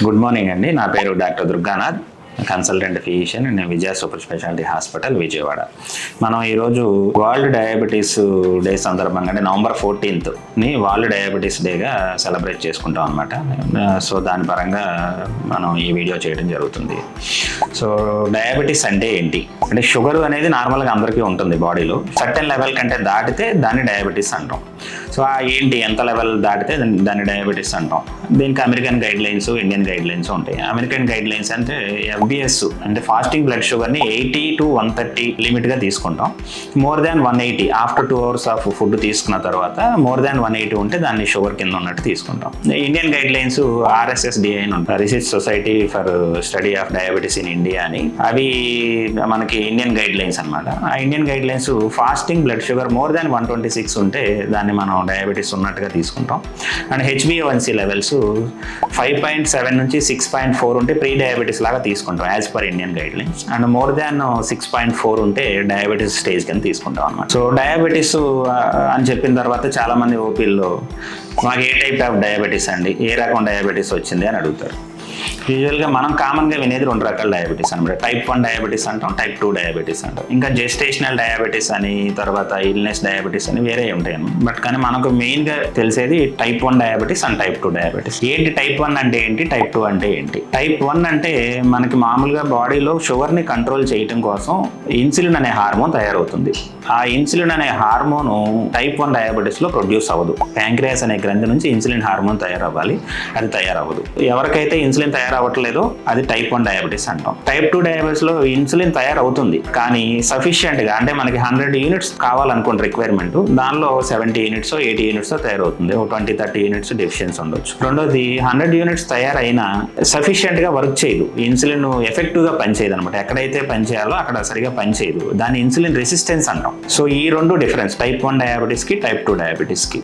Good morning అండి. నా పేరు డాక్టర్ దుర్గానాథ్, కన్సల్టెంట్ ఫిజిషియన్ నేను విజయ సూపర్ స్పెషాలిటీ హాస్పిటల్ విజయవాడ. మనం ఈరోజు వరల్డ్ డయాబెటీస్ డే సందర్భంగా అంటే నవంబర్ 14ని వరల్డ్ డయాబెటీస్ డేగా సెలబ్రేట్ చేసుకుంటాం అనమాట. సో దాని పరంగా మనం ఈ వీడియో చేయడం జరుగుతుంది. సో డయాబెటీస్ అంటే ఏంటి అంటే షుగర్ అనేది నార్మల్గా అందరికీ ఉంటుంది బాడీలో. సర్టెన్ లెవెల్ కంటే దాటితే దాన్ని డయాబెటీస్ అంటాం. సో ఏంటి ఎంత లెవెల్ దాటితే దాన్ని డయాబెటీస్ అంటాం. దీనికి American guide lines, Indian guide lines ఉంటాయి. అమెరికన్ గైడ్ లైన్స్ అంటే FBS అంటే ఫాస్టింగ్ బ్లడ్ షుగర్ని 80 to 130 లిమిట్గా తీసుకుంటాం. More than 180 after 2 hours of food తీసుకున్న తర్వాత మోర్ దాన్ 180 ఉంటే దాన్ని షుగర్ కింద ఉన్నట్టు తీసుకుంటాం. ఇండియన్ గైడ్ లైన్స్ RSSDI అని ఉంటాయి, research society for study of diabetes in India అని. అవి మనకి ఇండియన్ గైడ్ లైన్స్ అనమాట. ఆ Indian guide lines fasting blood sugar more than 126 ఉంటే దాన్ని మనం డయాబెటీస్ ఉన్నట్టుగా తీసుకుంటాం. అండ్ HbA1c లెవెల్స్ 5.7 నుంచి 6.4 ఉంటే ప్రీ డయాబెటీస్ లాగా తీసుకుంటాం as per Indian guide lines. And more than 6.4 ఉంటే డయాబెటీస్ స్టేజ్ కింద తీసుకుంటాం అనమాట. సో డయాబెటీస్ అని చెప్పిన తర్వాత చాలా మంది ఓపీల్లో మాకు ఏ టైప్ ఆఫ్ డయాబెటీస్ అండి, ఏ రకం డయాబెటీస్ వచ్చింది అని అడుగుతారు. యూజువల్గా మనం కామన్గా వినేది 2 రకాల డయాబెటీస్ అనమాట. టైప్ 1 డయాబెటీస్ అంటాం, టైప్ 2 డయాబెటీస్ అంటాం. ఇంకా జెస్టేషనల్ డయాబెటీస్ అని, తర్వాత ఇల్నెస్ డయాబెటీస్ అని వేరే ఉంటాయి అన్నమాట. బట్ కానీ మనకు మెయిన్గా తెలిసేది type 1 diabetes and type 2 diabetes. ఏంటి టైప్ 1 అంటే ఏంటి, టైప్ 2 అంటే ఏంటి? టైప్ 1 అంటే మనకి మామూలుగా బాడీలో షుగర్ని కంట్రోల్ చేయడం కోసం ఇన్సులిన్ అనే హార్మోన్ తయారవుతుంది. ఆ ఇన్సులిన్ అనే హార్మోను టైప్ 1 డయాబెటీస్లో ప్రొడ్యూస్ అవ్వదు. ప్యాంక్రియాస్ అనే గ్రంథి నుంచి ఇన్సులిన్ హార్మోన్ తయారవ్వాలి, అది తయారవ్వదు. ఎవరికైతే ఇన్సులిన్ తయారవ్వట్లేదో అది టైప్ 1 డయాబెటీస్ అంటాం. టైప్ 2 డయాబెటీస్లో ఇన్సులిన్ తయారవుతుంది కానీ సఫిషియెంట్గా, అంటే మనకి 100 యూనిట్స్ కావాలనుకోండి రిక్వైర్మెంట్, దానిలో 70 యూనిట్స్ 80 యూనిట్స్ తయారవుతుంది. 20-30 యూనిట్స్ డెఫిషియన్స్ ఉండొచ్చు. రెండోది 100 యూనిట్స్ తయారైనా సఫిషియెంట్గా వర్క్ చేయదు, ఇన్సులిన్ ఎఫెక్టివ్గా పనిచేయదు అనమాట. ఎక్కడైతే పనిచేయాలో అక్కడ సరిగా పనిచేయదు, దాన్ని ఇన్సులిన్ రెసిస్టెన్స్ అంటాం. సో ఈ 2 డిఫరెన్స్ టైప్ 1 డయాబెటీస్కి టైప్ 2 డయాబెటీస్కి.